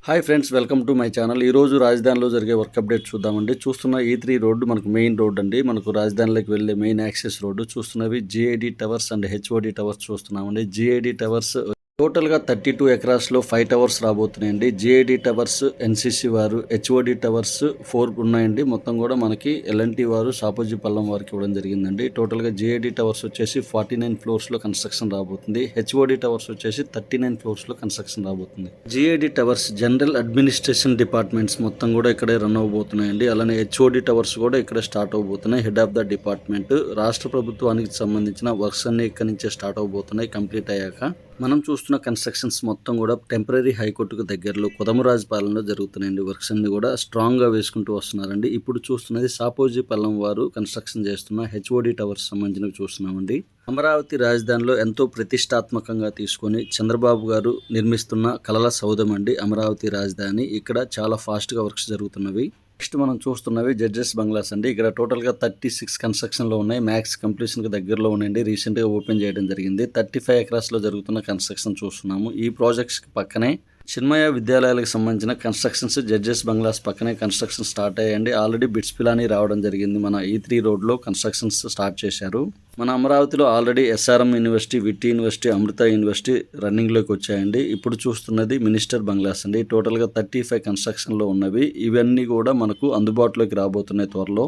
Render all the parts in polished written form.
Hi friends, welcome to my channel. ఈరోజు రాజధానిలో జరిగే వర్క్ అప్డేట్ చూద్దామండి. చూస్తున్న ఈ3 రోడ్డు మనకు మెయిన్ రోడ్ అండి. మనకు రాజధానిలోకి వెళ్ళే మెయిన్ యాక్సెస్ రోడ్డు. చూస్తున్నవి GID towers and HOD towers చూస్తున్నామండి. జిఐడి టవర్స్ టోటల్గా 32 ఎకరాస్లో 5 టవర్స్ రాబోతున్నాయండి. జిఐడి టవర్స్ ఎన్సిసి వారు, హెచ్ఓడి టవర్స్ 4 ఉన్నాయండి. మొత్తం కూడా మనకి ఎల్ఎన్టీ వారు సాపోజీ పల్లం వారికి ఇవ్వడం జరిగిందండి. టోటల్గా జిఐడి టవర్స్ వచ్చేసి 49 ఫ్లోర్స్లో కన్స్ట్రక్షన్ రాబోతుంది. హెచ్ఓడి టవర్స్ వచ్చేసి 39 ఫ్లోర్స్లో కన్స్ట్రక్షన్ రాబోతుంది. GID towers general administration departments మొత్తం కూడా ఇక్కడే రన్ అవబోతున్నాయండి. అలానే హెచ్ఓడి టవర్స్ కూడా ఇక్కడే స్టార్ట్ అవబోతున్నాయి. హెడ్ ఆఫ్ ద డిపార్ట్మెంట్ రాష్ట్ర ప్రభుత్వానికి సంబంధించిన వర్క్స్ అన్ని ఇక్కడి నుంచే స్టార్ట్ అవబోతున్నాయి. కంప్లీట్ అయ్యాక మనం చూస్తున్న కన్స్ట్రక్షన్స్ మొత్తం కూడా టెంపరీ హైకోర్టుకు దగ్గరలో కొదమరాజు పాలనలో జరుగుతున్నాయండి. వర్క్స్ అన్ని కూడా స్ట్రాంగ్గా వేసుకుంటూ వస్తున్నారండి. ఇప్పుడు చూస్తున్నది సాపోజీ పల్లం వారు కన్స్ట్రక్షన్ చేస్తున్న హెచ్ఓడి టవర్స్ సంబంధించినవి చూస్తున్నామండి. అమరావతి రాజధానిలో ఎంతో ప్రతిష్టాత్మకంగా తీసుకొని చంద్రబాబు గారు నిర్మిస్తున్న కలల సౌధం అండి అమరావతి రాజధాని. ఇక్కడ చాలా ఫాస్ట్గా వర్క్స్ జరుగుతున్నవి. నెక్స్ట్ మనం చూస్తున్నవి జడ్జెస్ బంగ్లాస్ అండి. ఇక్కడ టోటల్గా 36 కన్స్ట్రక్షన్లో ఉన్నాయి. మ్యాక్స్ కంప్లీషన్కి దగ్గరలో ఉన్నాయండి. రీసెంట్గా ఓపెన్ చేయడం జరిగింది. 35 ఎకరాస్లో జరుగుతున్న కన్స్ట్రక్షన్ చూస్తున్నాము. ఈ ప్రాజెక్ట్స్కి పక్కనే చిన్మయ విద్యాలయాలకు సంబంధించిన కన్స్ట్రక్షన్స్ జడ్జెస్ బంగ్లాస్ పక్కనే కన్స్ట్రక్షన్ స్టార్ట్ అయ్యాయండి. ఆల్రెడీ బిట్స్ పిలాని రావడం జరిగింది. మన ఈ3 రోడ్లో కన్స్ట్రక్షన్స్ స్టార్ట్ చేశారు. మన అమరావతిలో already SRM university, VIT university, Amrita university రన్నింగ్లోకి వచ్చాయండి. ఇప్పుడు చూస్తున్నది మినిస్టర్ బంగ్లాస్ అండి. టోటల్గా 35 కన్స్ట్రక్షన్లో ఉన్నవి. ఇవన్నీ కూడా మనకు అందుబాటులోకి రాబోతున్నాయి త్వరలో.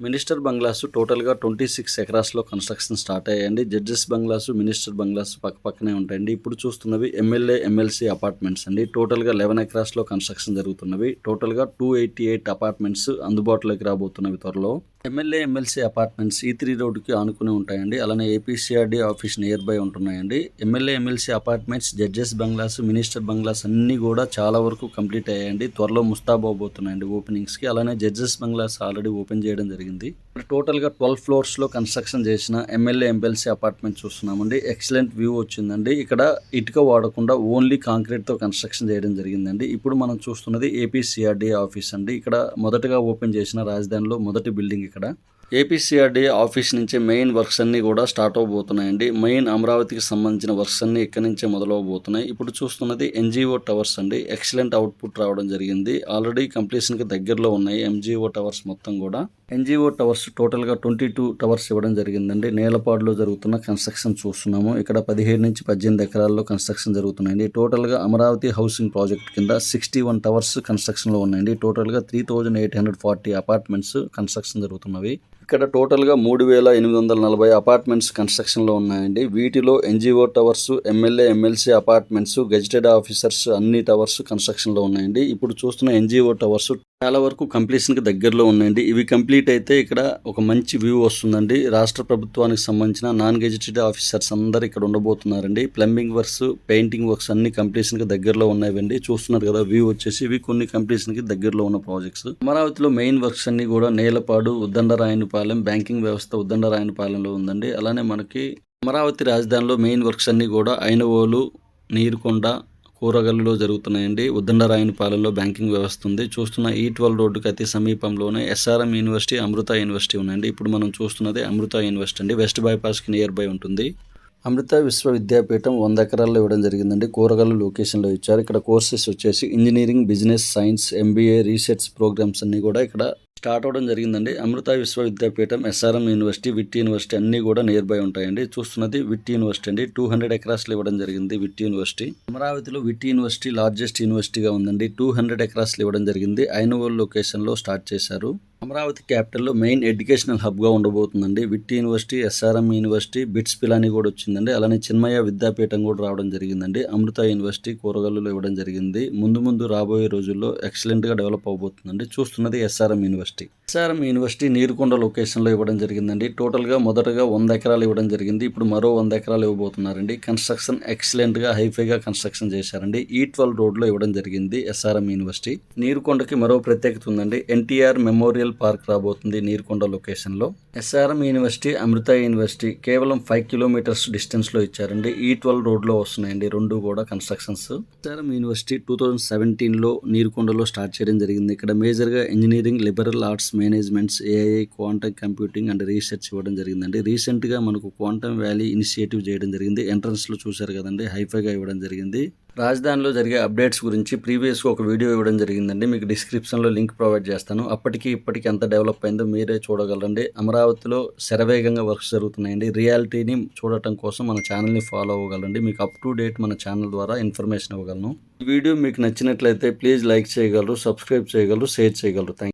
మినిస్టర్ బంగ్లాసు టోటల్గా 26 ఎకరాస్లో కన్స్ట్రక్షన్ స్టార్ట్ అయ్యాయండి. జడ్జెస్ బంగ్లాసు, మినిస్టర్ బంగ్లాసు పక్కనే ఉంటాయండి. ఇప్పుడు చూస్తున్నవి ఎమ్మెల్యే ఎమ్మెల్సీ అపార్ట్మెంట్స్ అండి. టోటల్గా 11 ఎకరాస్లో కన్స్ట్రక్షన్ జరుగుతున్నవి. టోటల్గా 288 అపార్ట్మెంట్స్ అందుబాటులోకి రాబోతున్నవి త్వరలో. ఎమ్మెల్యే ఎమ్మెల్సీ అపార్ట్మెంట్స్ ఈ3 రోడ్డుకి ఆనుకుని ఉంటాయండి. అలానే ఏపీసీఆర్డీ ఆఫీస్ నియర్ బై ఉంటున్నాయండి. MLA MLC apartments, judges bungalows, minister bungalows అన్నీ కూడా చాలా వరకు కంప్లీట్ అయ్యాయండి. త్వరలో ముస్తాబు అవబోతున్నాయండి ఓపెనింగ్స్కి. అలానే జడ్జెస్ బంగ్లాస్ ఆల్రెడీ ఓపెన్ చేయడం జరిగింది. టోటల్గా 12 ఫ్లోర్స్లో కన్స్ట్రక్షన్ చేసిన ఎమ్మెల్యే ఎమ్మెల్సీ అపార్ట్మెంట్ చూస్తున్నామండి. ఎక్సలెంట్ వ్యూ వచ్చిందండి. ఇక్కడ ఇటుక వాడకుండా ఓన్లీ కాంక్రీట్తో కన్స్ట్రక్షన్ చేయడం జరిగిందండి. ఇప్పుడు మనం చూస్తున్నది ఏపీసీఆర్డీ ఆఫీస్ అండి. ఇక్కడ మొదటగా ఓపెన్ చేసిన రాజధానిలో మొదటి బిల్డింగ్ ఇక్కడ. ఏపీసీఆర్డీ ఆఫీస్ నుంచే మెయిన్ వర్క్స్ అన్నీ కూడా స్టార్ట్ అవబోతున్నాయండి. మెయిన్ అమరావతికి సంబంధించిన వర్క్స్ అన్నీ ఇక్కడి నుంచే మొదలవబోతున్నాయి. ఇప్పుడు చూస్తున్నది ఎన్జిఓ టవర్స్ అండి. ఎక్సలెంట్ అవుట్పుట్ రావడం జరిగింది. ఆల్రెడీ కంప్లీషన్కి దగ్గరలో ఉన్నాయి ఎంజిఓ టవర్స్ మొత్తం కూడా. ఎన్జిఓ టవర్స్ టోటల్గా 22 టవర్స్ ఇవ్వడం జరిగిందండి. నేలపాడులో జరుగుతున్న కన్స్ట్రక్షన్ చూస్తున్నాము. ఇక్కడ 17 నుంచి 18 ఎకరాల్లో కన్స్ట్రక్షన్ జరుగుతున్నాయండి. టోటల్గా అమరావతి హౌసింగ్ ప్రాజెక్ట్ కింద 61 టవర్స్ కన్స్ట్రక్షన్లో ఉన్నాయండి. టోటల్గా 3840 అపార్ట్మెంట్స్ కన్స్ట్రక్షన్ జరుగుతున్నవి. ఇక్కడ టోటల్గా 3840 అపార్ట్మెంట్స్ కన్స్ట్రక్షన్లో ఉన్నాయండి. వీటిలో NGO towers, MLA MLC apartments, gazetted officers అన్ని టవర్స్ కన్స్ట్రక్షన్లో ఉన్నాయండి. ఇప్పుడు చూస్తున్న ఎన్జిఓ టవర్స్ చాలా వరకు కంప్లీషన్కి దగ్గరలో ఉన్నాయండి. ఇవి కంప్లీట్ అయితే ఇక్కడ ఒక మంచి వ్యూ వస్తుందండి. రాష్ట్ర ప్రభుత్వానికి సంబంధించిన నాన్ గెజిటెడ్ ఆఫీసర్స్ అందరు ఇక్కడ ఉండబోతున్నారండి. ప్లంబింగ్ వర్క్స్, పెయింటింగ్ వర్క్స్ అన్ని కంప్లీషన్కి దగ్గరలో ఉన్నాయండి. చూస్తున్నారు కదా వ్యూ వచ్చేసి. ఇవి కొన్ని కంప్లీషన్కి దగ్గరలో ఉన్న ప్రాజెక్ట్స్. అమరావతిలో మెయిన్ వర్క్స్ అన్ని కూడా నేలపాడు, ఉద్దండరాయనిపాలెం, బ్యాంకింగ్ వ్యవస్థ ఉద్దండరాయనిపాలెంలో ఉందండి. అలానే మనకి అమరావతి రాజధానిలో మెయిన్ వర్క్స్ అన్ని కూడా ఐనవోలు, నీరుకొండ, కూరగల్లులో జరుగుతున్నాయండి. ఉద్దండరాయనిపాలెంలో బ్యాంకింగ్ వ్యవస్థ ఉంది. చూస్తున్న ఈ12 రోడ్డుకి అతి సమీపంలోనే ఎస్ఆర్ఎం యూనివర్సిటీ, అమృత యూనివర్సిటీ ఉన్నాయండి. ఇప్పుడు మనం చూస్తున్నది అమృత యూనివర్సిటీ అండి. వెస్ట్ బైపాస్కి నియర్ బై ఉంటుంది. అమృత విశ్వవిద్యాపీఠం 100 ఎకరాల్లో ఇవ్వడం జరిగిందండి. కూరగాయలు లొకేషన్లో ఇచ్చారు. ఇక్కడ కోర్సెస్ వచ్చేసి engineering, business, science, MBA, research programmes అన్నీ కూడా ఇక్కడ స్టార్ట్ అవడం జరిగిందండి. Amrita Vishwavidyapeetham, SRM university, VIT university అన్నీ కూడా నియర్ బై ఉంటాయండి. చూస్తున్నది విట్టి యూనివర్సిటీ అండి. 200 ఎకరాస్లో ఇవ్వడం జరిగింది విట్టి యూనివర్సిటీ. అమరావతిలో విట్టి యూనివర్సిటీ లార్జెస్ట్ యూనివర్సిటీగా ఉందండి. 200 ఎకరాస్లో ఇవ్వడం జరిగింది. ఐనవోల్ లొకేషన్లో స్టార్ట్ చేశారు. అమరావతి క్యాపిటల్లో మెయిన్ ఎడ్యుకేషనల్ హబ్గా ఉండబోతుందండి. VIT university, SRM university, BITS Pilani కూడా వచ్చిందండి. అలానే చిన్మయ విద్యాపీఠం కూడా రావడం జరిగిందండి. అమృత యూనివర్సిటీ కూరగాయలలో ఇవ్వడం జరిగింది. ముందు రాబోయే రోజుల్లో ఎక్సలెంట్గా డెవలప్ అవబోతుందండి. చూస్తున్నది SRM university. SRM university Neerukonda లొకేషన్లో ఇవ్వడం జరిగిందండి. టోటల్గా మొదటగా 100 ఎకరాలు ఇవ్వడం జరిగింది. ఇప్పుడు మరో 100 ఎకరాలు ఇవ్వబోతున్నారండి. కన్స్ట్రక్షన్ ఎక్సలెంట్గా హైఫైగా కన్స్ట్రక్షన్ చేశారండి. ఈ12 రోడ్లో ఇవ్వడం జరిగింది ఎస్ఆర్ఎం యూనివర్సిటీ. నీరుకొండకి మరో ప్రత్యేకత ఉందండి. ఎన్టీఆర్ మెమోరియల్ పార్క్ రాబోతుంది నీరుకొండ లొకేషన్లో. ఎస్ఆర్ఎం యూనివర్సిటీ, అమృత యూనివర్సిటీ కేవలం 5 కిలోమీటర్స్ డిస్టెన్స్లో ఇచ్చారండి. ఈ12 రోడ్లో వస్తున్నాయండి రెండు కూడా కన్స్ట్రక్షన్స్. ఎస్ఆర్ఎం యూనివర్సిటీ 2017లో నీరుకొండలో స్టార్ట్ చేయడం జరిగింది. ఇక్కడ మేజర్గా engineering, liberal arts, managements, AI, quantum computing and research ఇవ్వడం జరిగిందండి. రీసెంట్గా మనకు క్వాంటమ్ వ్యాలీ ఇనిషియేటివ్ చేయడం జరిగింది. ఎంట్రన్స్లో చూశారు కదండి, హైఫైగా ఇవ్వడం జరిగింది. రాజధానిలో జరిగే అప్డేట్స్ గురించి ప్రీవియస్గా ఒక వీడియో ఇవ్వడం జరిగిందండి. మీకు డిస్క్రిప్షన్లో లింక్ ప్రొవైడ్ చేస్తాను. అప్పటికి ఇప్పటికి ఎంత డెవలప్ అయిందో మీరే చూడగలరండి. అమరావతిలో శరవేగంగా వర్క్స్ జరుగుతున్నాయండి. రియాలిటీని చూడటం కోసం మన ఛానల్ని ఫాలో అవ్వగలండి. మీకు అప్ టు డేట్ మన ఛానల్ ద్వారా ఇన్ఫర్మేషన్ ఇవ్వగలను. ఈ వీడియో మీకు నచ్చినట్లయితే ప్లీజ్ లైక్ చేయగలరు, సబ్స్క్రైబ్ చేయగలరు, షేర్ చేయగలరు. థ్యాంక్